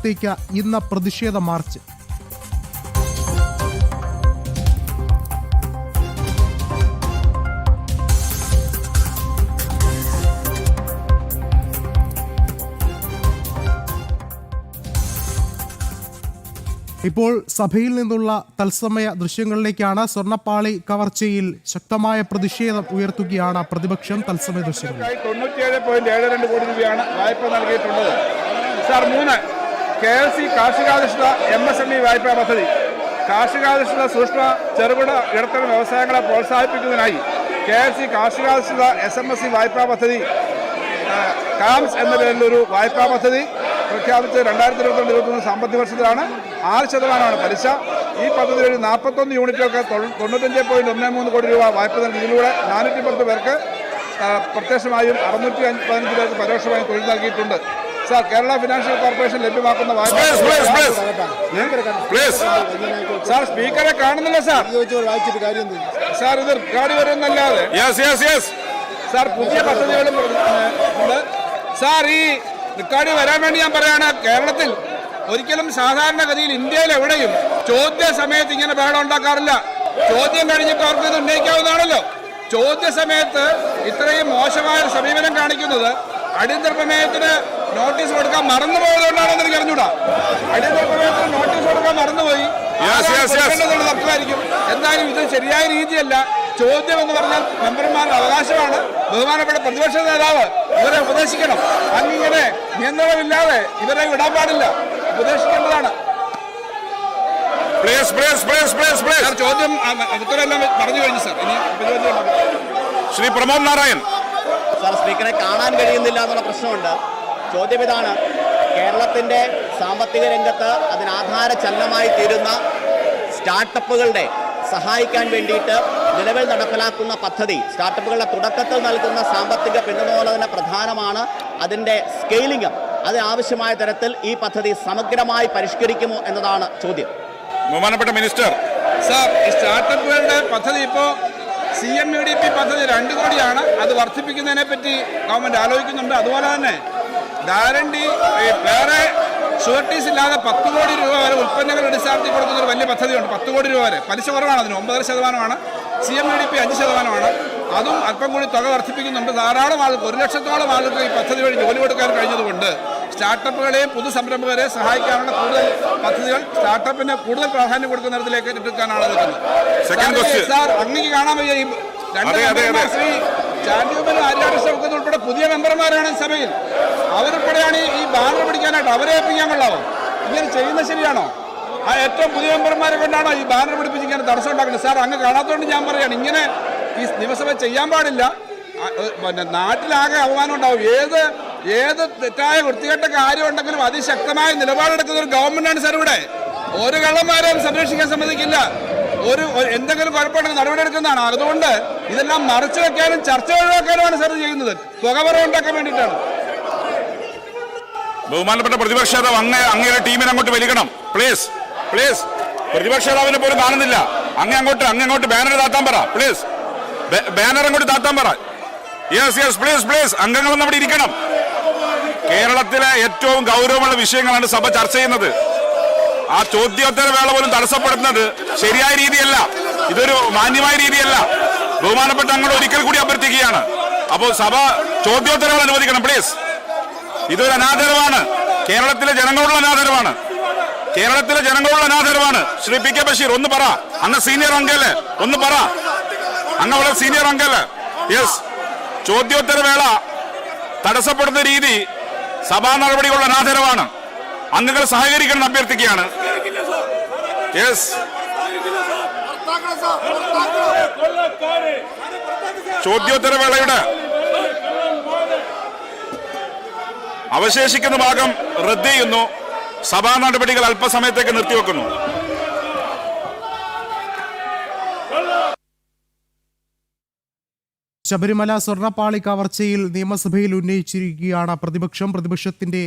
ഭാഗത്തേക്ക് ഇന്ന് പ്രതിഷേധ മാർച്ച്. ഇപ്പോൾ സഭയിൽ നിന്നുള്ള തത്സമയ ദൃശ്യങ്ങളിലേക്കാണ്. സ്വർണ്ണപ്പാളി കവർച്ചയിൽ ശക്തമായ പ്രതിഷേധം ഉയർത്തുകയാണ് പ്രതിപക്ഷം. തത്സമയ ദൃശ്യങ്ങൾ. 97.72 കോടി രൂപയാണ് വായ്പ നൽകിയിട്ടുള്ളത്. സാർ 3 KLC കാർഷികാധിഷ്ഠിത MSME വായ്പാ പദ്ധതി. കാർഷികാധിഷ്ഠിത സൂക്ഷ്മ ചെറുകിട ഇടത്തര വ്യവസായങ്ങളെ പ്രോത്സാഹിപ്പിക്കുന്നതിനായി KLC കാർഷികാധിഷ്ഠിത SMSE വായ്പാ പദ്ധതി കാംസ് എന്ന പേരിലൊരു വായ്പാ പദ്ധതി പ്രഖ്യാപിച്ച് 2022-23 സാമ്പത്തിക വർഷത്തിലാണ്. 6% പലിശ. ഈ പദ്ധതി വഴി 41 യൂണിറ്റുകൾക്ക് 95.13 കോടി രൂപ വായ്പ നൽകി. ഇതിലൂടെ 410 പേർക്ക് പ്രത്യക്ഷമായും 615 പേർക്ക് പരോക്ഷമായും തൊഴിൽ നൽകിയിട്ടുണ്ട്. സാർ, കേരള ഫിനാൻഷ്യൽ കോർപ്പറേഷൻ ലഭ്യമാക്കുന്ന വായ്പ. സാർ, സ്പീക്കറെ കാണുന്നില്ല സാർ. സാർ, ഇത് റെക്കോർഡ് വരുന്നല്ലാതെ. സാർ, പുതിയ പദ്ധതികളും ഉണ്ട്. സാർ, ഈ റെക്കോർഡ് വരാൻ വേണ്ടി ഞാൻ പറയാണ്, കേരളത്തിൽ ഒരിക്കലും സാധാരണഗതിയിൽ ഇന്ത്യയിൽ എവിടെയും ചോദ്യ സമയത്ത് ഇങ്ങനെ ബഹളം ഉണ്ടാക്കാറില്ല. ചോദ്യം കഴിഞ്ഞിട്ട് അവർക്ക് ഇത് ഉന്നയിക്കാവുന്നതാണല്ലോ. ചോദ്യ സമയത്ത് ഇത്രയും മോശമായ സമീപനം കാണിക്കുന്നത് അടിയന്തര പ്രമേയത്തിന് നോട്ടീസ് കൊടുക്കാൻ മറന്നുപോയതുകൊണ്ടാണെന്ന് എനിക്ക് അറിഞ്ഞൂടാ. അടിയന്തര പ്രമേയത്തിന് നോട്ടീസ് കൊടുക്കാൻ മറന്നുപോയി തർക്കമായിരിക്കും. എന്തായാലും ഇത് ശരിയായ രീതിയല്ല. ചോദ്യം എന്ന് പറഞ്ഞാൽ മെമ്പർമാരുടെ അവകാശമാണ്. ബഹുമാനപ്പെട്ട പ്രതിപക്ഷ നേതാവ് ഇവരെ ഉപദേശിക്കണം. അങ്ങിങ്ങനെ നിയന്ത്രണമില്ലാതെ ഇവരെ വിടാൻ പാടില്ല, ഉപദേശിക്കേണ്ടതാണ്. ചോദ്യം ഉത്തരവെല്ലാം പറഞ്ഞു കഴിഞ്ഞു സാർ. ഇനി ശ്രീ പ്രമോദ് നാരായൺ. സാർ, സ്പീക്കറെ കാണാൻ കഴിയുന്നില്ല എന്നുള്ള പ്രശ്നമുണ്ട്. ചോദ്യം ഇതാണ്: കേരളത്തിൻ്റെ സാമ്പത്തിക രംഗത്ത് അതിനാധാര ചലനമായി തീരുന്ന സ്റ്റാർട്ടപ്പുകളുടെ സഹായിക്കാൻ വേണ്ടിയിട്ട് നിലവിൽ നടപ്പിലാക്കുന്ന പദ്ധതി, സ്റ്റാർട്ടപ്പുകളുടെ തുടക്കത്തിൽ നൽകുന്ന സാമ്പത്തിക പിന്തുണ പോലെ തന്നെ പ്രധാനമാണ് അതിൻ്റെ സ്കെയിലിംഗ്. അതിനാവശ്യമായ തരത്തിൽ ഈ പദ്ധതി സമഗ്രമായി പരിഷ്കരിക്കുമോ എന്നതാണ് ചോദ്യം. ബഹുമാനപ്പെട്ട മിനിസ്റ്റർ. സാർ, ഈ സ്റ്റാർട്ടപ്പുകളുടെ പദ്ധതി ഇപ്പോൾ CMUDP പദ്ധതി 2 കോടിയാണ്. അത് വർദ്ധിപ്പിക്കുന്നതിനെ പറ്റി ഗവൺമെൻറ് ആലോചിക്കുന്നുണ്ട്. അതുപോലെ തന്നെ ഗ്യാരണ്ടി വേറെ ഷുവർട്ടീസ് ഇല്ലാതെ 10 കോടി രൂപ വരെ ഉൽപ്പന്നങ്ങൾ അടിസ്ഥാനത്തിൽ കൊടുക്കുന്ന ഒരു വലിയ പദ്ധതിയുണ്ട്. 10 കോടി രൂപ വരെ. പലിശ കുറവാണ്. അതിന് 9.5%. CMUDP 5%. അതും അല്പം കൂടി തുക വർദ്ധിപ്പിക്കുന്നുണ്ട്. ധാരാളം ആളുകൾ, 1 ലക്ഷത്തോളം ആളുകൾക്ക് ഈ പദ്ധതി വഴി ജോലി കൊടുക്കാൻ കഴിഞ്ഞതുകൊണ്ട് സ്റ്റാർട്ടപ്പുകളെയും പുതുസംരംഭകരെയും സഹായിക്കാനുള്ള കൂടുതൽ പദ്ധതികൾ സ്റ്റാർട്ടപ്പിന് കൂടുതൽ പ്രാധാന്യം കൊടുക്കുന്ന തരത്തിലേക്ക് എടുക്കാനാണ് നിൽക്കുന്നത്. സാർ, അങ്ങേക്ക് കാണാൻ വയ്യ ഈ 2 മെമ്പർമാർ, ശ്രീ ചാൻഡ്യൂബൽ, ആര്യാകൃഷ്ണൻ ഉൾപ്പെടെ പുതിയ മെമ്പർമാരാണ് സഭയിൽ. അവരുൾപ്പെടെയാണ് ഈ ബാനർ പിടിക്കാനായിട്ട്. അവരെ ഏൽപ്പിക്കാൻ കൊള്ളാമോ? ഇങ്ങനെ ചെയ്യുന്നത് ശരിയാണോ? ആ ഏറ്റവും പുതിയ മെമ്പർമാരെ കൊണ്ടാണോ ഈ ബാനർ പിടിപ്പിച്ചിങ്ങനെ തടസ്സം ഉണ്ടാക്കുന്നത്? സാർ, അങ്ങ് കാണാത്തതുകൊണ്ട് ഞാൻ പറയുകയാണ്, ഇങ്ങനെ ഈ നിയമസഭ ചെയ്യാൻ പാടില്ല. പിന്നെ നാട്ടിലാകെ അപമാനം ഉണ്ടാവും. ഏത് തെറ്റായ വൃത്തികെട്ട കാര്യം ഉണ്ടെങ്കിലും അതിശക്തമായ നിലപാടെടുക്കുന്ന ഒരു ഗവൺമെന്റാണ് സാർ ഇവിടെ. ഒരു കള്ളന്മാരെയും സംരക്ഷിക്കാൻ സമ്മതിക്കില്ല. എന്തെങ്കിലും കുഴപ്പമുണ്ടെങ്കിൽ നടപടിയെടുക്കുന്നതാണ്. അതുകൊണ്ട് ഇതെല്ലാം മറച്ചു വെക്കാനും ചർച്ച ഒഴിവാക്കാനുമാണ് സാർ ചെയ്യുന്നത്. തുകവറ ഉണ്ടാക്കാൻ വേണ്ടിയിട്ടാണ്. ബഹുമാനപ്പെട്ട പ്രതിപക്ഷ നേതാവ്, അങ്ങയുടെ ടീമിനെ അങ്ങോട്ട് വലിക്കണം പ്ലീസ്. പ്രതിപക്ഷ നേതാവിനെ പോലും കാണുന്നില്ല. അങ്ങോട്ട് ബാനർ താത്താൻ പറ പ്ലീസ്. ബാനർ അങ്ങോട്ട് താത്താൻ പറ. Yes please. അംഗങ്ങളൊന്നും അവിടെ ഇരിക്കണം. കേരളത്തിലെ ഏറ്റവും ഗൗരവമുള്ള വിഷയങ്ങളാണ് സഭ ചർച്ച ചെയ്യുന്നത്. ആ ചോദ്യോത്തര വേള പോലും തടസ്സപ്പെടുത്തുന്നത് ശരിയായ രീതിയല്ല. ഇതൊരു മാന്യമായ രീതിയല്ല. ബഹുമാനപ്പെട്ട അങ്ങോട്ട് ഒരിക്കൽ കൂടി അഭ്യർത്ഥിക്കുകയാണ്. അപ്പോൾ സഭ ചോദ്യോത്തരങ്ങൾ അനുവദിക്കണം പ്ലീസ്. ഇതൊരു അനാദരവാണ്. കേരളത്തിലെ ജനങ്ങളോടുള്ള അനാദരവാണ്. ശ്രീ PK ബഷീർ, ഒന്ന് പറ. അങ്ങ് സീനിയർ അംഗല്ലേ, ഒന്ന് പറ. അങ്ങ് വളരെ സീനിയർ അംഗല്ലേ. യെസ്. ചോദ്യോത്തര വേള തടസ്സപ്പെടുന്ന രീതി സഭാ നടപടികളുടെ അനാദരവാണ്. അംഗങ്ങൾ സഹകരിക്കണം അഭ്യർത്ഥിക്കുകയാണ്. യെസ്. ചോദ്യോത്തര വേളയുടെ അവശേഷിക്കുന്ന ഭാഗം റദ്ദ് ചെയ്യുന്നു. സഭാ നടപടികൾ അല്പസമയത്തേക്ക് നിർത്തിവെക്കുന്നു. ശബരിമല സ്വർണ്ണപ്പാളി കവർച്ചയിൽ നിയമസഭയിൽ ഉന്നയിച്ചിരിക്കുകയാണ് പ്രതിപക്ഷം. പ്രതിപക്ഷത്തിന്റെ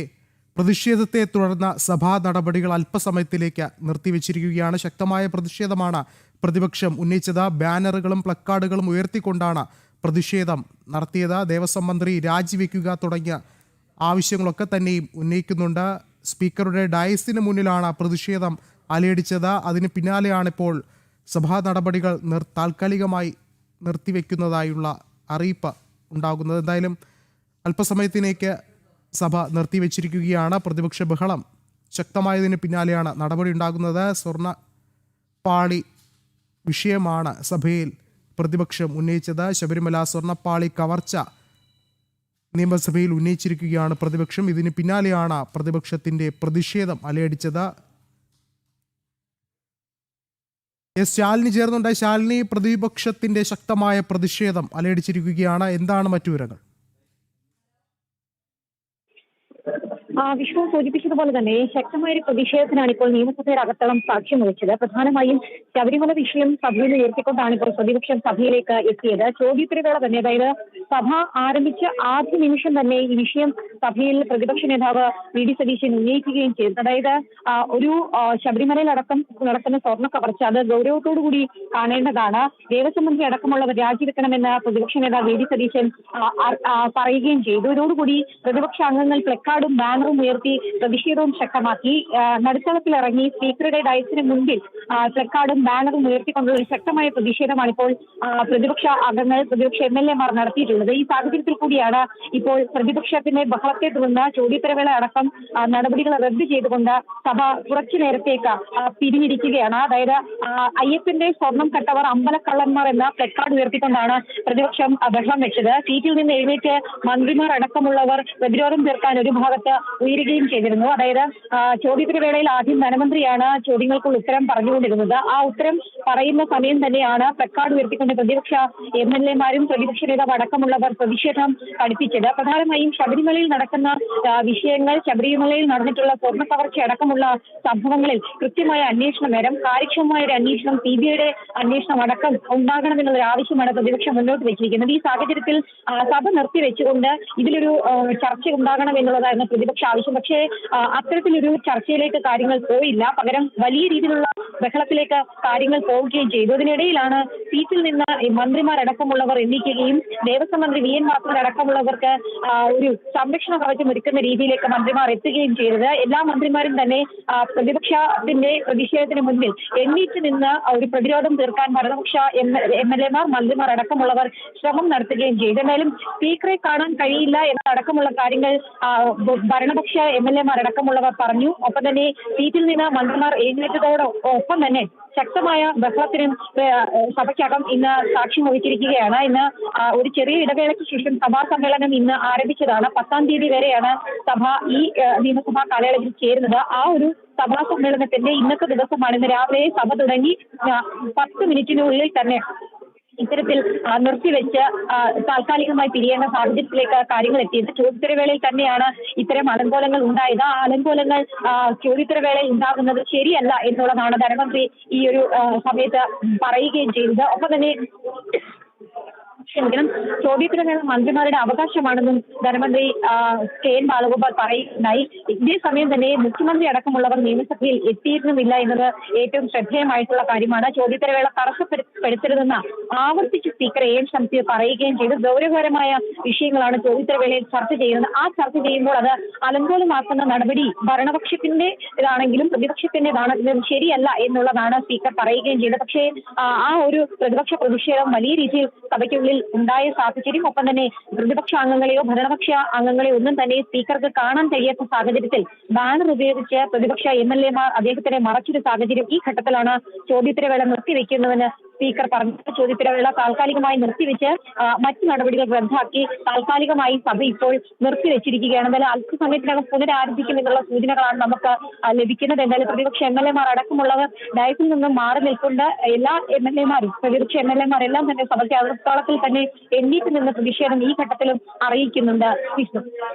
പ്രതിഷേധത്തെ തുടർന്ന് സഭാ നടപടികൾ അല്പസമയത്തിലേക്ക് നിർത്തിവെച്ചിരിക്കുകയാണ്. ശക്തമായ പ്രതിഷേധമാണ് പ്രതിപക്ഷം ഉന്നയിച്ചത്. ബാനറുകളും പ്ലക്കാർഡുകളും ഉയർത്തിക്കൊണ്ടാണ് പ്രതിഷേധം നടത്തിയത്. ദേവസ്വം മന്ത്രി രാജിവെക്കുക തുടങ്ങിയ ആവശ്യങ്ങളൊക്കെ തന്നെയും ഉന്നയിക്കുന്നുണ്ട്. സ്പീക്കറുടെ ഡയസിന് മുന്നിലാണ് പ്രതിഷേധം അലയടിച്ചത്. അതിന് പിന്നാലെയാണ് ഇപ്പോൾ സഭാ നടപടികൾ താൽക്കാലികമായി നിർത്തിവെക്കുന്നതായുള്ള അറിയിപ്പ് ഉണ്ടാകുന്നത്. എന്തായാലും അല്പസമയത്തിലേക്ക് സഭ നിർത്തിവെച്ചിരിക്കുകയാണ്. പ്രതിപക്ഷ ബഹളം ശക്തമായതിന് പിന്നാലെയാണ് നടപടി ഉണ്ടാകുന്നത്. സ്വർണ്ണപ്പാളി വിഷയമാണ് സഭയിൽ പ്രതിപക്ഷം ഉന്നയിച്ചത്. ശബരിമല സ്വർണ്ണപ്പാളി കവർച്ച നിയമസഭയിൽ ഉന്നയിച്ചിരിക്കുകയാണ് പ്രതിപക്ഷം. ഇതിന് പിന്നാലെയാണ് പ്രതിപക്ഷത്തിന്റെ പ്രതിഷേധം അലയടിച്ചത്. എസ് ശാലിനി ചേർന്നുണ്ട്. ശാലിനി, പ്രതിപക്ഷത്തിന്റെ ശക്തമായ പ്രതിഷേധം അലയടിച്ചിരിക്കുകയാണ്. എന്താണ് മറ്റു വിവരങ്ങൾ? വിഷ്ണു സൂചിപ്പിച്ചതുപോലെ തന്നെ ശക്തമായ ഒരു പ്രതിഷേധത്തിനാണ് ഇപ്പോൾ നിയമസഭയുടെ അകത്തളം സാക്ഷ്യം വഹിച്ചത്. പ്രധാനമായും ശബരിമല വിഷയം സഭയിൽ ഉയർത്തിക്കൊണ്ടാണ് ഇപ്പോൾ പ്രതിപക്ഷം സഭയിലേക്ക് എത്തിയത്. ചോദ്യോത്തരവേള തന്നെ, അതായത് സഭ ആരംഭിച്ച ആദ്യ നിമിഷം തന്നെ ഈ വിഷയം സഭയിൽ പ്രതിപക്ഷ നേതാവ് വി.ഡി. സതീശൻ ഉന്നയിക്കുകയും ചെയ്തു. അതായത് ഒരു ശബരിമലയിലടക്കം നടക്കുന്ന സ്വർണ്ണ കവർച്ച അത് ഗൗരവത്തോടുകൂടി കാണേണ്ടതാണ്. ദേവസ്വം മന്ത്രി അടക്കമുള്ളവർ രാജിവെക്കണമെന്ന് പ്രതിപക്ഷ നേതാവ് വി.ഡി. സതീശൻ പറയുകയും ചെയ്തു. ഇതോടുകൂടി പ്രതിപക്ഷ അംഗങ്ങൾ പ്ലക്കാർഡും ബാനറും ഉയർത്തി പ്രതിഷേധവും ശക്തമാക്കി. നടുത്തളത്തിലിറങ്ങി സ്പീക്കറുടെ ഡയസിന് മുൻപിൽ പ്ലക്കാർഡും ബാനറും ഉയർത്തിക്കൊണ്ടുള്ള ഒരു ശക്തമായ പ്രതിഷേധമാണ് ഇപ്പോൾ പ്രതിപക്ഷ അംഗങ്ങൾ, പ്രതിപക്ഷ MLA-മാർ നടത്തിയിട്ടുള്ളത്. ഈ സാഹചര്യത്തിൽ കൂടിയാണ് ഇപ്പോൾ പ്രതിപക്ഷത്തിന്റെ ബഹളത്തെ തുടർന്ന് ചോദ്യോത്തരവേള അടക്കം നടപടികൾ റദ്ദ് ചെയ്തുകൊണ്ട് സഭ കുറച്ചു നേരത്തേക്ക് പിരിഞ്ഞിരിക്കുകയാണ്. അതായത് അയ്യപ്പന്റെ സ്വർണം കട്ടവർ അമ്പലക്കള്ളന്മാർ എന്ന പ്ലക്കാർഡ് ഉയർത്തിക്കൊണ്ടാണ് പ്രതിപക്ഷം ബഹളം വെച്ചത്. സീറ്റിൽ നിന്ന് എഴുന്നേറ്റ് മന്ത്രിമാർ അടക്കമുള്ളവർ പ്രതിരോധം തീർക്കാൻ ഒരു ഭാഗത്ത് ഉയരുകയും ചെയ്തിരുന്നു. അതായത് ചോദ്യോത്തരവേളയിൽ ആദ്യം ധനമന്ത്രിയാണ് ചോദ്യങ്ങൾക്കുള്ള ഉത്തരം പറഞ്ഞുകൊണ്ടിരുന്നത്. ആ ഉത്തരം പറയുന്ന സമയം തന്നെയാണ് പ്ലക്കാർഡ് ഉയർത്തിക്കൊണ്ട് പ്രതിപക്ഷ MLA-മാരും പ്രതിപക്ഷ നേതാവ് അടക്കമുള്ളവർ പ്രതിഷേധം കടുപ്പിച്ചത്. പ്രധാനമായും ശബരിമലയിൽ നടക്കുന്ന വിഷയങ്ങൾ, ശബരിമലയിൽ നടന്നിട്ടുള്ള സ്വർണ്ണ കവർച്ച അടക്കമുള്ള സംഭവങ്ങളിൽ കൃത്യമായ അന്വേഷണം വേണം, കാര്യക്ഷമമായ ഒരു അന്വേഷണം, CBI-യുടെ അന്വേഷണം അടക്കം ഉണ്ടാകണമെന്നുള്ള ആവശ്യമാണ് പ്രതിപക്ഷം മുന്നോട്ട് വെച്ചിരിക്കുന്നത്. ഈ സാഹചര്യത്തിൽ സഭ നിർത്തിവെച്ചുകൊണ്ട് ഇതിലൊരു ചർച്ച ഉണ്ടാകണം എന്നുള്ളതായിരുന്നു പ്രതിപക്ഷ ആവശ്യം. പക്ഷേ അത്തരത്തിലൊരു ചർച്ചയിലേക്ക് കാര്യങ്ങൾ പോയില്ല. പകരം വലിയ രീതിയിലുള്ള ബഹളത്തിലേക്ക് കാര്യങ്ങൾ പോവുകയും ചെയ്തു. അതിനിടയിലാണ് സീറ്റിൽ നിന്ന് മന്ത്രിമാരടക്കമുള്ളവർ എണ്ണിക്കുകയും ദേവസ്വം മന്ത്രി VN മാത്തൂർ അടക്കമുള്ളവർക്ക് ഒരു സംരക്ഷണ കവചം ഒരുക്കുന്ന രീതിയിലേക്ക് മന്ത്രിമാർ എത്തുകയും ചെയ്തത്. എല്ലാ മന്ത്രിമാരും തന്നെ പ്രതിപക്ഷത്തിന്റെ പ്രതിഷേധത്തിന് മുന്നിൽ എണ്ണീറ്റ് നിന്ന് ഒരു പ്രതിരോധം തീർക്കാൻ ഭരണപക്ഷ MLA-മാർ, മന്ത്രിമാർ അടക്കമുള്ളവർ ശ്രമം നടത്തുകയും ചെയ്തു. എന്നാലും സ്പീക്കറെ കാണാൻ കഴിയില്ല എന്നടക്കമുള്ള കാര്യങ്ങൾ ഭരണപക്ഷ MLA-മാർ അടക്കമുള്ളവർ പറഞ്ഞു. ഒപ്പം തന്നെ സീറ്റിൽ നിന്ന് മന്ത്രിമാർ എഴുന്നേറ്റതോടൊപ്പം തന്നെ ശക്തമായ ബഹളത്തിനും സഭയ്ക്കകം ഇന്ന് സാക്ഷ്യം വഹിച്ചിരിക്കുകയാണ്. ഇന്ന് ഒരു ചെറിയ ഇടവേളയ്ക്ക് ശേഷം സഭാ സമ്മേളനം ഇന്ന് ആരംഭിച്ചതാണ്. 10-ാം തീയതി വരെയാണ് സഭ ഈ നിയമസഭാ കാലയളവിൽ ചേരുന്നത്. ആ ഒരു സഭാ സമ്മേളനത്തിന്റെ ഇന്നത്തെ ദിവസമാണ്. ഇന്ന് രാവിലെ സഭ തുടങ്ങി 10 മിനിറ്റിനുള്ളിൽ തന്നെ ഇത്തരത്തിൽ നിർത്തിവെച്ച് താൽക്കാലികമായി പിരിയേണ്ട സാഹചര്യത്തിലേക്ക് കാര്യങ്ങൾ എത്തിയത്. ചോദ്യോത്തരവേളയിൽ തന്നെയാണ് ഇത്തരം അലങ്കോലങ്ങൾ ഉണ്ടായത്. ആ അലങ്കോലങ്ങൾ ചോദ്യോത്തരവേളയിൽ ഉണ്ടാകുന്നത് ശരിയല്ല എന്നുള്ളതാണ് ധനമന്ത്രി ഈ ഒരു സമയത്ത് പറയുകയും ചെയ്തത്. ഒപ്പം തന്നെ ചോദ്യോത്തരവേള മന്ത്രിമാരുടെ അവകാശമാണെന്നും ധനമന്ത്രി KN ബാലഗോപാൽ പറയുകയുണ്ടായി. ഇതേ സമയം തന്നെ മുഖ്യമന്ത്രി അടക്കമുള്ളവർ നിയമസഭയിൽ എത്തിയിരുന്നുമില്ല എന്നത് ഏറ്റവും ശ്രദ്ധേയമായിട്ടുള്ള കാര്യമാണ്. ചോദ്യോത്തരവേള തടസ്സപ്പെടുത്തരുതെന്ന് ആവർത്തിച്ച് സ്പീക്കർ AM ഷംസീർ പറയുകയും ചെയ്തു. ഗൗരവകരമായ വിഷയങ്ങളാണ് ചോദ്യോത്തരവേളയിൽ ചർച്ച ചെയ്യുന്നത്. ആ ചർച്ച ചെയ്യുമ്പോൾ അത് അലങ്കോലമാക്കുന്ന നടപടി ഭരണപക്ഷത്തിന്റെ ഇതാണെങ്കിലും പ്രതിപക്ഷത്തിൻ്റെതാണെങ്കിലും ശരിയല്ല എന്നുള്ളതാണ് സ്പീക്കർ പറയുകയും ചെയ്തത്. പക്ഷേ ആ ഒരു പ്രതിപക്ഷ പ്രതിഷേധം വലിയ രീതിയിൽ സഭയ്ക്കുള്ളിൽ ഉണ്ടായ സാഹചര്യം, ഒപ്പം തന്നെ പ്രതിപക്ഷ അംഗങ്ങളെയോ ഭരണപക്ഷ അംഗങ്ങളെയോ ഒന്നും തന്നെ സ്പീക്കർക്ക് കാണാൻ കഴിയാത്ത സാഹചര്യത്തിൽ ബാനർ ഉപയോഗിച്ച് പ്രതിപക്ഷ MLA-മാർ അദ്ദേഹത്തിനെ മറച്ചൊരു സാഹചര്യം. ഈ ഘട്ടത്തിലാണ് ചോദ്യോത്തരവേള നിർത്തിവെക്കുന്നതെന്ന് സ്പീക്കർ പറഞ്ഞു. ചോദ്യോത്തരവേള താൽക്കാലികമായി നിർത്തിവെച്ച് മറ്റു നടപടികൾ റദ്ദാക്കി താൽക്കാലികമായി സഭ ഇപ്പോൾ നിർത്തിവെച്ചിരിക്കുകയാണ്. എന്തായാലും അല്പസമയത്തിനകം പുനരാരംഭിക്കുമെന്നുള്ള സൂചനകളാണ് നമുക്ക് ലഭിക്കുന്നത്. എന്തായാലും പ്രതിപക്ഷ MLA-മാർ അടക്കമുള്ളവർ ഡയസിൽ നിന്നും മാറി നിൽക്കുന്ന എല്ലാ MLA-മാരും, പ്രതിപക്ഷ MLA-മാർ എല്ലാം തന്നെ സഭയ്ക്ക് അകത്തളത്തിൽ തന്നെ എണ്ണീറ്റ് നിന്ന് പ്രതിഷേധം ഈ ഘട്ടത്തിലും അറിയിക്കുന്നുണ്ട്. വിഷ്ണു,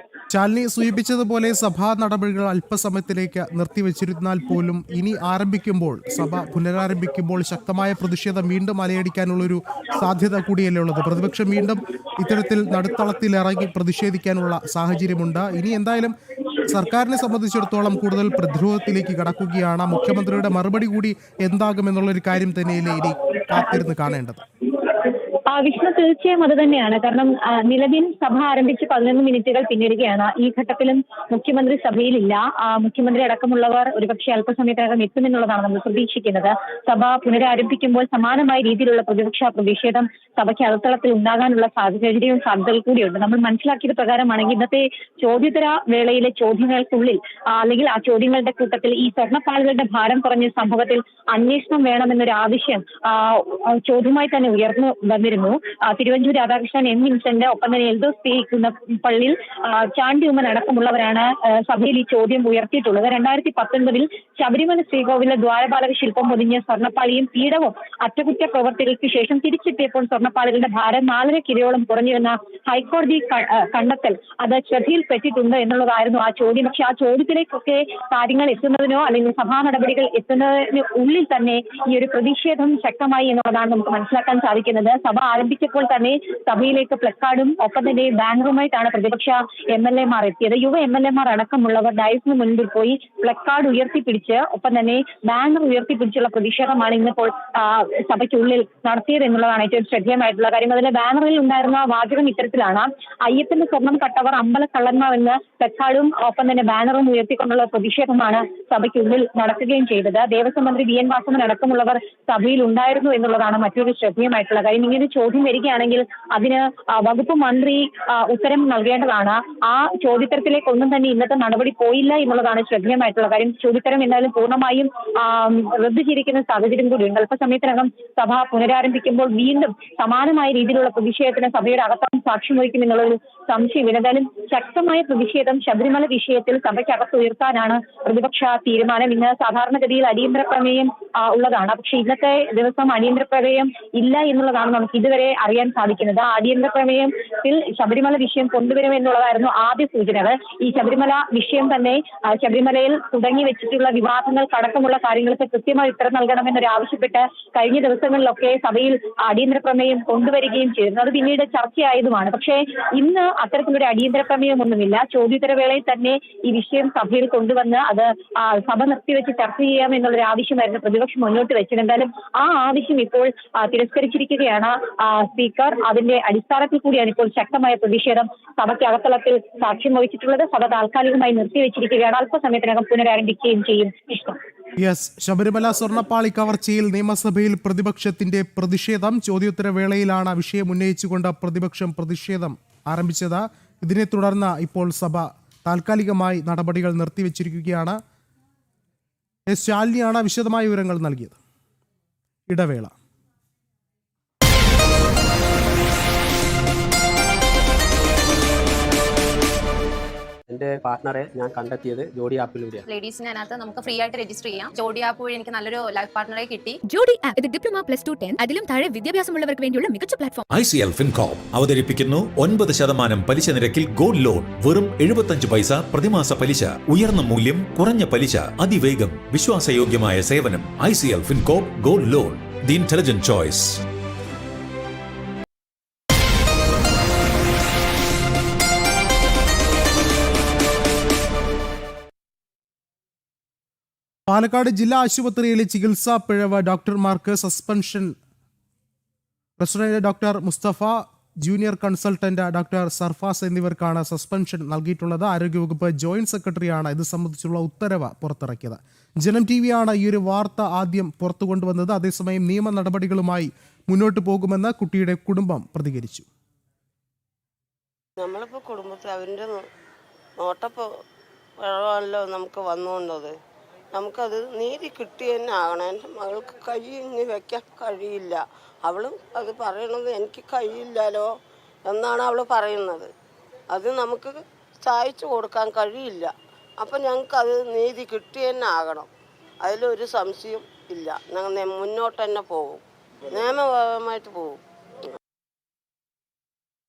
ശാലിനി സൂചിപ്പിച്ചതുപോലെ സഭാ നടപടികൾ അല്പസമയത്തിലേക്ക് നിർത്തിവെച്ചിരുന്നാൽ പോലും ഇനി ആരംഭിക്കുമ്പോൾ, സഭ പുനരാരംഭിക്കുമ്പോൾ ശക്തമായ പ്രതിഷേധം വീണ്ടും അലയടിക്കാനുള്ളൊരു സാധ്യത കൂടിയല്ലേ ഉള്ളത്. പ്രതിപക്ഷം വീണ്ടും ഇത്തരത്തിൽ നടുത്തളത്തിൽ ഇറങ്ങി പ്രതിഷേധിക്കാനുള്ള സാഹചര്യമുണ്ട്. ഇനി എന്തായാലും സർക്കാരിനെ സംബന്ധിച്ചിടത്തോളം കൂടുതൽ പ്രതിരോധത്തിലേക്ക് കടക്കുകയാണ്. മുഖ്യമന്ത്രിയുടെ മറുപടി കൂടി എന്താകുമെന്നുള്ളൊരു കാര്യം തന്നെയല്ലേ ഇനി കാത്തിരുന്ന് കാണേണ്ടത്. വിഷ്ണു, തീർച്ചയായും അത് തന്നെയാണ്. കാരണം നിലവിൽ സഭ ആരംഭിച്ച് 11 മിനിറ്റുകൾ പിന്നിടുകയാണ്. ഈ ഘട്ടത്തിലും മുഖ്യമന്ത്രി സഭയിലില്ല. മുഖ്യമന്ത്രി അടക്കമുള്ളവർ ഒരുപക്ഷെ അല്പസമയത്തിനകം എത്തുമെന്നുള്ളതാണ് നമ്മൾ പ്രതീക്ഷിക്കുന്നത്. സഭ പുനരാരംഭിക്കുമ്പോൾ സമാനമായ രീതിയിലുള്ള പ്രതിപക്ഷ പ്രതിഷേധം സഭയ്ക്ക് അകത്തളത്തിൽ ഉണ്ടാകാനുള്ള സാഹചര്യവും സാധ്യതകൾ കൂടിയുണ്ട്. നമ്മൾ മനസ്സിലാക്കിയത് പ്രകാരമാണെങ്കിൽ ഇന്നത്തെ ചോദ്യോത്തര വേളയിലെ ചോദ്യങ്ങൾക്കുള്ളിൽ അല്ലെങ്കിൽ ആ ചോദ്യങ്ങളുടെ കൂട്ടത്തിൽ ഈ സ്വർണ്ണപ്പാളികളുടെ ഭാരം കുറഞ്ഞ സംഭവത്തിൽ അന്വേഷണം വേണമെന്നൊരു ആവശ്യം ചോദ്യമായി തന്നെ ഉയർന്നു വന്നിരുന്നു. തിരുവഞ്ചൂർ രാധാകൃഷ്ണൻ, എം വിൻസെന്റ്, ഒപ്പം തന്നെ എൽദോസ് പി കുന്നപ്പള്ളിൽ, ചാണ്ടി ഉമ്മൻ അടക്കമുള്ളവരാണ് സഭയിൽ ഈ ചോദ്യം ഉയർത്തിയിട്ടുള്ളത്. 2019 ശബരിമല ശ്രീകോവിലെ ദ്വാരപാലക ശില്പം പൊതിഞ്ഞ സ്വർണ്ണപ്പാളിയും പീഠവും അറ്റകുറ്റ പ്രവർത്തികൾക്ക് ശേഷം തിരിച്ചെത്തിയപ്പോൾ സ്വർണ്ണപ്പാളികളുടെ ഭാരം 4.5 കിലോയോളം കുറഞ്ഞുവെന്ന ഹൈക്കോടതി കണ്ടെത്തൽ അത് ശ്രദ്ധയിൽപ്പെട്ടിട്ടുണ്ട് എന്നുള്ളതായിരുന്നു ആ ചോദ്യം. പക്ഷെ ആ ചോദ്യത്തിലേക്കൊക്കെ കാര്യങ്ങൾ എത്തുന്നതിനോ അല്ലെങ്കിൽ സഭാ നടപടികൾ എത്തുന്നതിന് ഉള്ളിൽ തന്നെ ഈ ഒരു പ്രതിഷേധം ശക്തമായി എന്നുള്ളതാണ് നമുക്ക് മനസ്സിലാക്കാൻ സാധിക്കുന്നത്. സഭ ആരംഭിച്ചപ്പോൾ തന്നെ സഭയിലേക്ക് പ്ലക്കാർഡും ഒപ്പം തന്നെ ബാനറുമായിട്ടാണ് പ്രതിപക്ഷ MLA മാർ എത്തിയത്. യുവ MLA മാർ അടക്കമുള്ളവർ ഡയസിന് മുൻപിൽ പോയി പ്ലക്കാർഡ് ഉയർത്തിപ്പിടിച്ച് ഒപ്പം തന്നെ ബാനർ ഉയർത്തിപ്പിടിച്ചുള്ള പ്രതിഷേധമാണ് ഇന്നിപ്പോൾ സഭയ്ക്കുള്ളിൽ നടത്തിയത് എന്നുള്ളതാണ് ഏറ്റവും ശ്രദ്ധേയമായിട്ടുള്ള കാര്യം. അതിലെ ബാനറിൽ ഉണ്ടായിരുന്ന വാചകം ഇത്തരത്തിലാണ്: അയ്യപ്പന്റെ സ്വർണം കട്ടവർ അമ്പലക്കള്ളന്മാർ എന്ന് പ്ലക്കാർഡും ഒപ്പം തന്നെ ബാനറും ഉയർത്തിക്കൊണ്ടുള്ള പ്രതിഷേധമാണ് സഭയ്ക്കുള്ളിൽ നടക്കുകയും ചെയ്തത്. ദേവസ്വം മന്ത്രി VN വാസവൻ അടക്കമുള്ളവർ സഭയിൽ ഉണ്ടായിരുന്നു എന്നുള്ളതാണ് മറ്റൊരു ശ്രദ്ധേയമായിട്ടുള്ള കാര്യം. ഇങ്ങനെ ചോദ്യം വരികയാണെങ്കിൽ അതിന് വകുപ്പ് മന്ത്രി ഉത്തരം നൽകേണ്ടതാണ്. ആ ചോദ്യോത്തരത്തിലേക്ക് ഒന്നും തന്നെ ഇന്നത്തെ നടപടി പോയില്ല എന്നുള്ളതാണ് ശ്രദ്ധേയമായിട്ടുള്ള കാര്യം. ചോദ്യോത്തരം എന്തായാലും പൂർണ്ണമായും റദ്ദു ചെയ്തിരിക്കുന്ന സാഹചര്യം കൂടിയുണ്ട്. അല്പസമയത്തിനകം സഭ പുനരാരംഭിക്കുമ്പോൾ വീണ്ടും സമാനമായ രീതിയിലുള്ള പ്രതിഷേധത്തിന് സഭയുടെ അകത്തം സാക്ഷ്യം വഹിക്കുമെന്നുള്ളൊരു സംശയം. എന്തായാലും ശക്തമായ പ്രതിഷേധം ശബരിമല വിഷയത്തിൽ സഭയ്ക്കകത്ത് ഉയർത്താനാണ് പ്രതിപക്ഷ തീരുമാനം. ഇന്ന് സാധാരണഗതിയിൽ അടിയന്തര പ്രമേയം ഉള്ളതാണ്. പക്ഷെ ഇന്നത്തെ ദിവസം അടിയന്തര പ്രമേയം ഇല്ല എന്നുള്ളതാണ് നമുക്ക് ഇതുവരെ അറിയാൻ സാധിക്കുന്നത്. അടിയന്തര പ്രമേയത്തിൽ ശബരിമല വിഷയം കൊണ്ടുവരുമെന്നുള്ളതായിരുന്നു ആദ്യ സൂചനകൾ. ഈ ശബരിമല വിഷയം തന്നെ ശബരിമലയിൽ തുടങ്ങി വെച്ചിട്ടുള്ള വിവാദങ്ങൾക്കടക്കമുള്ള കാര്യങ്ങൾക്ക് കൃത്യമായി ഉത്തരം നൽകണമെന്നൊരു ആവശ്യപ്പെട്ട് കഴിഞ്ഞ ദിവസങ്ങളിലൊക്കെ സഭയിൽ അടിയന്തര പ്രമേയം കൊണ്ടുവരികയും ചെയ്തിരുന്നു. അത് പിന്നീട് ചർച്ചയായതുമാണ്. പക്ഷേ ഇന്ന് അത്തരത്തിലൊരു അടിയന്തര പ്രമേയമൊന്നുമില്ല. ചോദ്യോത്തര വേളയിൽ തന്നെ ഈ വിഷയം സഭയിൽ കൊണ്ടുവന്ന് അത് സഭ നിർത്തിവെച്ച് ചർച്ച ചെയ്യാമെന്നുള്ളൊരു ആവശ്യമായിരുന്നു പ്രതിപക്ഷം മുന്നോട്ട് വെച്ചത്. എന്തായാലും ആ ആവശ്യം ഇപ്പോൾ തിരസ്കരിച്ചിരിക്കുകയാണ് സ്പീക്കർ. അതിന്റെ അടിസ്ഥാനത്തിൽ കൂടിയാണ് ഇപ്പോൾ ശക്തമായ പ്രതിഷേധം സഭയ്ക്ക് അകത്തളത്തിൽ സാക്ഷ്യം വഹിച്ചിട്ടുള്ളത്. സഭ താൽക്കാലികമായി നിർത്തിവെച്ചിരിക്കുകയാണ്. അല്പസമയത്തിനകം പുനരാരംഭിക്കുകയും ചെയ്യും. ഇഷ്ടം. യെസ്, ശബരിമല സ്വർണ്ണപ്പാളി കവർച്ചയിൽ നിയമസഭയിൽ പ്രതിപക്ഷത്തിന്റെ പ്രതിഷേധം. ചോദ്യോത്തര വേളയിലാണ് വിഷയം ഉന്നയിച്ചുകൊണ്ട് പ്രതിപക്ഷം പ്രതിഷേധം ആരംഭിച്ചത്. ഇതിനെ തുടർന്ന് ഇപ്പോൾ സഭ താൽക്കാലികമായി നടപടികൾ നിർത്തിവെച്ചിരിക്കുകയാണ്. എസ് ശാലിനിയാണ് വിശദമായ വിവരങ്ങൾ നൽകിയത്. ഇടവേള. എന്റെ പാർട്ട്ണറെ ഞാൻ കണ്ടെത്തിയത് ജോഡി ആപ്പിലൂടെയാണ്. ലേഡീസിന് അതിനകത്ത് നമുക്ക് ഫ്രീ ആയിട്ട് രജിസ്റ്റർ ചെയ്യാം. ജോഡി ആപ്പ് വഴി എനിക്ക് നല്ലൊരു ലൈഫ് പാർട്ണറെ കിട്ടി. ജോഡി ആപ്പ് ഇത് ഡിപ്ലോമ +2 10 അതിലും താഴെ വിദ്യാഭ്യാസമുള്ളവർക്ക് വേണ്ടിയുള്ള മികച്ച പ്ലാറ്റ്ഫോം. ICL FinCorp അവതരിപ്പിക്കുന്നു 9% പലിശ നിരക്കിൽ ഗോൾഡ് ലോൺ. വെറും 75 പൈസ പ്രതിമാസ പലിശ. ഉയർന്ന മൂല്യം, കുറഞ്ഞ പലിശ, അതിവേഗം, വിശ്വാസയോഗ്യമായ സേവനം. ICL FinCorp gold loan, the intelligent choice. Palakkad ജില്ലാ ആശുപത്രിയിലെ ചികിത്സാ പിഴവ് ഡോക്ടർമാർക്ക് suspension. President doctor Mustafa, junior consultant doctor Sarfas എന്നിവർക്കാണ് സസ്പെൻഷൻ നൽകിയിട്ടുള്ളത്. ആരോഗ്യവകുപ്പ് ജോയിന്റ് സെക്രട്ടറിയാണ് ഇത് സംബന്ധിച്ചുള്ള ഉത്തരവ് പുറത്തിറക്കിയത്. ജനം TV ആണ് ഈ ഒരു വാർത്ത ആദ്യം പുറത്തു കൊണ്ടുവന്നത്. അതേസമയം നിയമ നടപടികളുമായി മുന്നോട്ട് പോകുമെന്ന് കുട്ടിയുടെ കുടുംബം പ്രതികരിച്ചു. നമ്മളിപ്പോൾ കുടുംബത്തിൽ അവൻ്റെ നോട്ടപ്പോൾ വെള്ളമല്ലോ നമുക്ക് വന്നുകൊണ്ടത്. നമുക്കത് നീതി കിട്ടി തന്നെ ആകണം. എൻ്റെ മകൾക്ക് കൈ ഇനി വെക്കാൻ കഴിയില്ല. അവളും അത് പറയണത് എനിക്ക് കഴിയില്ലല്ലോ എന്നാണ് അവൾ പറയുന്നത്. അത് നമുക്ക് സഹായിച്ചു കൊടുക്കാൻ കഴിയില്ല. അപ്പം ഞങ്ങൾക്കത് നീതി കിട്ടി തന്നെ ആകണം. അതിലൊരു സംശയം ഇല്ല. ഞങ്ങൾ മുന്നോട്ട് തന്നെ പോകും, നിയമപരമായിട്ട് പോകും.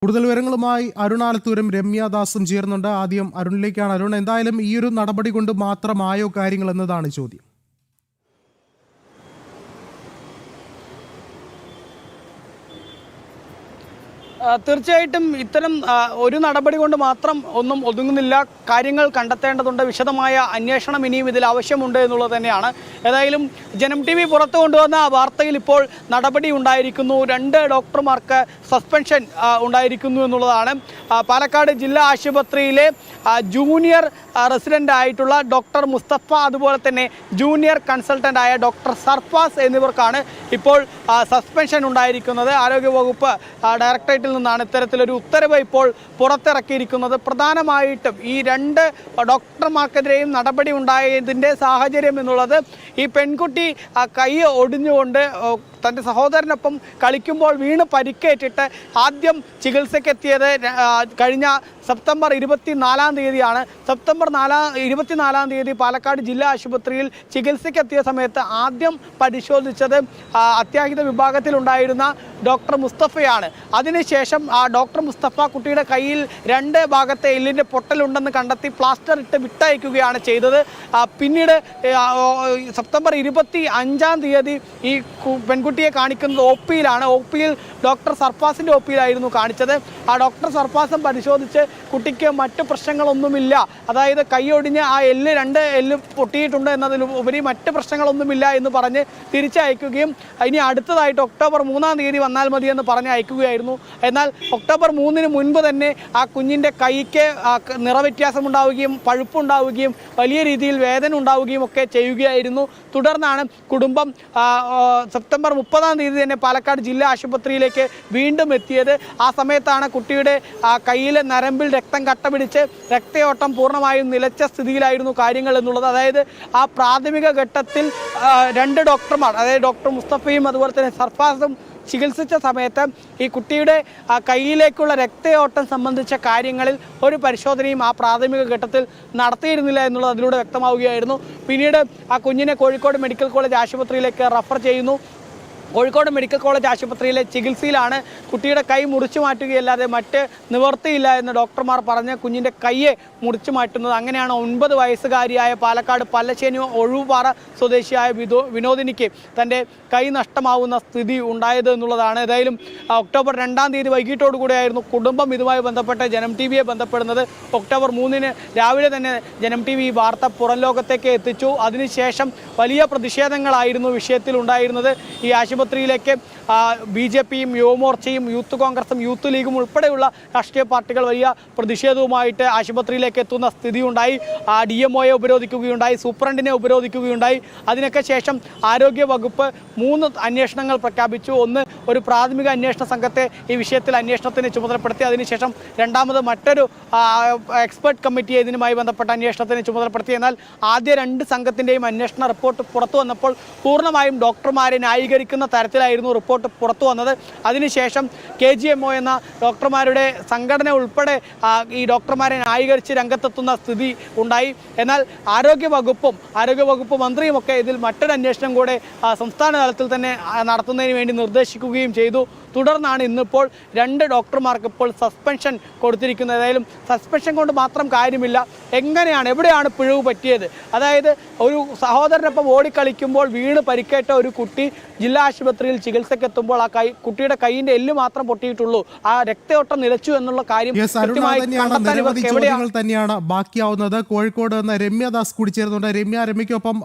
കൂടുതൽ വിവരങ്ങളുമായി അരുണാലത്തൂരും രമ്യാദാസും ചേർന്നുണ്ട്. ആദ്യം അരുണിലേക്കാണ്. അരുൺ, എന്തായാലും ഈ ഒരു നടപടി കൊണ്ട് മാത്രമായോ കാര്യങ്ങൾ എന്നതാണ് ചോദ്യം. തീർച്ചയായിട്ടും ഇത്തരം ഒരു നടപടി കൊണ്ട് മാത്രം ഒന്നും ഒതുങ്ങുന്നില്ല. കാര്യങ്ങൾ കണ്ടെത്തേണ്ടതുണ്ട്. വിശദമായ അന്വേഷണം ഇനിയും ഇതിൽ ആവശ്യമുണ്ട് എന്നുള്ളത് തന്നെയാണ്. ഏതായാലും ജനം TV പുറത്തു കൊണ്ടുവന്ന വാർത്തയിൽ ഇപ്പോൾ നടപടി ഉണ്ടായിരിക്കുന്നു. 2 ഡോക്ടർമാർക്ക് സസ്പെൻഷൻ ഉണ്ടായിരിക്കുന്നു എന്നുള്ളതാണ്. പാലക്കാട് ജില്ലാ ആശുപത്രിയിലെ ജൂനിയർ റെസിഡന്റ് ആയിട്ടുള്ള ഡോക്ടർ മുസ്തഫ, അതുപോലെ തന്നെ ജൂനിയർ കൺസൾട്ടന്റ് ആയ ഡോക്ടർ സർഫാസ് എന്നിവർക്കാണ് ഇപ്പോൾ സസ്പെൻഷൻ ഉണ്ടായിരിക്കുന്നത്. ആരോഗ്യവകുപ്പ് ഡയറക്ടറേറ്റിൽ നിന്നാണ് ഇത്തരത്തിലൊരു ഉത്തരവ് ഇപ്പോൾ പുറത്തിറക്കിയിരിക്കുന്നത്. പ്രധാനമായിട്ടും ഈ 2 ഡോക്ടർമാർക്കെതിരെയും നടപടി ഉണ്ടായതിൻ്റെ സാഹചര്യം എന്നുള്ളത് ഈ പെൺകുട്ടി കൈ ഒടിഞ്ഞുകൊണ്ട് തൻ്റെ സഹോദരനൊപ്പം കളിക്കുമ്പോൾ വീണ് പരിക്കേറ്റിട്ട് ആദ്യം ചികിത്സയ്ക്കെത്തിയത് കഴിഞ്ഞ സെപ്റ്റംബർ 24-ാം തീയതിയാണ്. സെപ്റ്റംബർ 24-ാം തീയതി പാലക്കാട് ജില്ലാ ആശുപത്രിയിൽ ചികിത്സയ്ക്കെത്തിയ സമയത്ത് ആദ്യം പരിശോധിച്ചത് അത്യാഹിത വിഭാഗത്തിലുണ്ടായിരുന്ന ഡോക്ടർ മുസ്തഫയാണ്. അതിനുശേഷം ഡോക്ടർ മുസ്തഫ കുട്ടിയുടെ കയ്യിൽ 2 ഭാഗത്തെ എല്ലിൻ്റെ പൊട്ടലുണ്ടെന്ന് കണ്ടെത്തി പ്ലാസ്റ്റർ ഇട്ട് വിട്ടയക്കുകയാണ് ചെയ്തത്. പിന്നീട് സെപ്റ്റംബർ 25-ാം തീയതി ഈ പെൺകുട്ടിയെ കാണിക്കുന്നത് ഒപിയിലാണ്. ഒപിയിൽ ഡോക്ടർ സർഫാസിൻ്റെ ഒപിയിലായിരുന്നു കാണിച്ചത്. ആ ഡോക്ടർ സർഫാസും പരിശോധിച്ച് കുട്ടിക്ക് മറ്റ് പ്രശ്നങ്ങളൊന്നുമില്ല, അതായത് കൈയൊടിഞ്ഞ് ആ 2 എല്ല് പൊട്ടിയിട്ടുണ്ട് എന്നതിലുപരി മറ്റ് പ്രശ്നങ്ങളൊന്നുമില്ല എന്ന് പറഞ്ഞ് തിരിച്ചയക്കുകയും ഇനി അടുത്തതായിട്ട് ഒക്ടോബർ 3-ാം തീയതി വന്നാൽ മതി എന്ന് പറഞ്ഞ് അയക്കുകയായിരുന്നു. എന്നാൽ ഒക്ടോബർ 3-ന് മുൻപ് തന്നെ ആ കുഞ്ഞിൻ്റെ കൈക്ക് നിറവ്യത്യാസമുണ്ടാവുകയും പഴുപ്പുണ്ടാവുകയും വലിയ രീതിയിൽ വേദന ഉണ്ടാവുകയും ഒക്കെ ചെയ്യുകയായിരുന്നു. തുടർന്നാണ് കുടുംബം സെപ്റ്റംബർ 30-ാം തീയതി തന്നെ പാലക്കാട് ജില്ലാ ആശുപത്രിയിലേക്ക് വീണ്ടും എത്തിയത്. ആ സമയത്താണ് കുട്ടിയുടെ കയ്യിലെ നരമ്പിൽ രക്തം കട്ട പിടിച്ച് രക്തയോട്ടം പൂർണ്ണമായും നിലച്ച സ്ഥിതിയിലായിരുന്നു കാര്യങ്ങൾ എന്നുള്ളത്. അതായത് ആ പ്രാഥമിക ഘട്ടത്തിൽ 2 ഡോക്ടർമാർ, അതായത് ഡോക്ടർ മുസ്തഫയും അതുപോലെ തന്നെ സർഫാസും ചികിത്സിച്ച സമയത്ത് ഈ കുട്ടിയുടെ കയ്യിലേക്കുള്ള രക്തയോട്ടം സംബന്ധിച്ച കാര്യങ്ങളിൽ ഒരു പരിശോധനയും ആ പ്രാഥമിക ഘട്ടത്തിൽ നടത്തിയിരുന്നില്ല എന്നുള്ളത് അതിലൂടെ വ്യക്തമാവുകയായിരുന്നു. പിന്നീട് ആ കുഞ്ഞിനെ കോഴിക്കോട് മെഡിക്കൽ കോളേജ് ആശുപത്രിയിലേക്ക് റഫർ ചെയ്യുന്നു. കോഴിക്കോട് മെഡിക്കൽ കോളേജ് ആശുപത്രിയിലെ ചികിത്സയിലാണ്. കുട്ടിയുടെ കൈ മുറിച്ചു മാറ്റുകയല്ലാതെ മറ്റ് നിവർത്തിയില്ല എന്ന് ഡോക്ടർമാർ പറഞ്ഞ് കുഞ്ഞിൻ്റെ കൈയെ മുറിച്ചു മാറ്റുന്നത്. അങ്ങനെയാണ് 9 വയസ്സുകാരിയായ പാലക്കാട് പല്ലശ്ശേനി ഒഴുപാറ സ്വദേശിയായ വിനോദിനിക്ക് തൻ്റെ കൈ നഷ്ടമാവുന്ന സ്ഥിതി ഉണ്ടായത് എന്നുള്ളതാണ്. ഏതായാലും ഒക്ടോബർ 2-ാം തീയതി വൈകിട്ടോടുകൂടിയായിരുന്നു കുടുംബം ഇതുമായി ബന്ധപ്പെട്ട് ജനം TVയെ ബന്ധപ്പെടുന്നത്. ഒക്ടോബർ 3-ന് രാവിലെ തന്നെ ജനം TV ഈ വാർത്ത പുറം ലോകത്തേക്ക് എത്തിച്ചു. അതിനുശേഷം വലിയ പ്രതിഷേധങ്ങളായിരുന്നു വിഷയത്തിൽ ഉണ്ടായിരുന്നത്. ഈ ആശുപത്രിയിലേക്ക് BJPയും യുവമോർച്ചയും യൂത്ത് കോൺഗ്രസും യൂത്ത് ലീഗും ഉൾപ്പെടെയുള്ള രാഷ്ട്രീയ പാർട്ടികൾ വലിയ പ്രതിഷേധവുമായിട്ട് ആശുപത്രിയിലേക്ക് എത്തുന്ന സ്ഥിതിയുണ്ടായി. DMOയെ ഉപരോധിക്കുകയുണ്ടായി, സൂപ്രണ്ടിനെ ഉപരോധിക്കുകയുണ്ടായി. അതിനൊക്കെ ശേഷം ആരോഗ്യ വകുപ്പ് 3 അന്വേഷണങ്ങൾ പ്രഖ്യാപിച്ചു. ഒന്ന്, ഒരു പ്രാഥമിക അന്വേഷണ സംഘത്തെ ഈ വിഷയത്തിൽ അന്വേഷണത്തിന് ചുമതലപ്പെടുത്തി. അതിനുശേഷം രണ്ടാമത് മറ്റൊരു എക്സ്പെർട്ട് കമ്മിറ്റിയെ ഇതിനുമായി ബന്ധപ്പെട്ട അന്വേഷണത്തിന് ചുമതലപ്പെടുത്തി. എന്നാൽ ആദ്യ 2 സംഘത്തിൻ്റെയും അന്വേഷണ റിപ്പോർട്ട് പുറത്തു വന്നപ്പോൾ പൂർണ്ണമായും ഡോക്ടർമാരെ ന്യായീകരിക്കുന്ന തരത്തിലായിരുന്നു റിപ്പോർട്ട് പുറത്തു വന്നത്. അതിനുശേഷം KGMO എന്ന ഡോക്ടർമാരുടെ സംഘടന ഉൾപ്പെടെ ഈ ഡോക്ടർമാരെ ന്യായീകരിച്ച് രംഗത്തെത്തുന്ന സ്ഥിതി ഉണ്ടായി. എന്നാൽ ആരോഗ്യവകുപ്പ് മന്ത്രിയുമൊക്കെ ഇതിൽ മറ്റൊരു അന്വേഷണം കൂടെ സംസ്ഥാന തലത്തിൽ തന്നെ നടത്തുന്നതിന് വേണ്ടി നിർദ്ദേശിക്കുകയും ചെയ്തു. തുടർന്നാണ് ഇന്നിപ്പോൾ 2 ഡോക്ടർമാർക്ക് ഇപ്പോൾ സസ്പെൻഷൻ കൊടുത്തിരിക്കുന്നത്. ഏതായാലും സസ്പെൻഷൻ കൊണ്ട് മാത്രം കാര്യമില്ല. എവിടെയാണ് പിഴവ് പറ്റിയത്? അതായത് ഒരു സഹോദരനൊപ്പം ഓടിക്കളിക്കുമ്പോൾ വീണ് പരിക്കേറ്റ ഒരു കുട്ടി ജില്ലാ ആശുപത്രിയിൽ ചികിത്സക്കെത്തുമ്പോൾ ആ കുട്ടിയുടെ കൈയിൻ്റെ എല്ല് മാത്രം പൊട്ടിയിട്ടുള്ളൂ, ആ രക്തയോട്ടം നിലച്ചു എന്നുള്ള കാര്യം തന്നെയാണ് ബാക്കിയാവുന്നത്. കോഴിക്കോട് നിന്ന് രമ്യ ദാസ് കൂടി ചേരുന്നുണ്ട്. രമ്യക്കൊപ്പം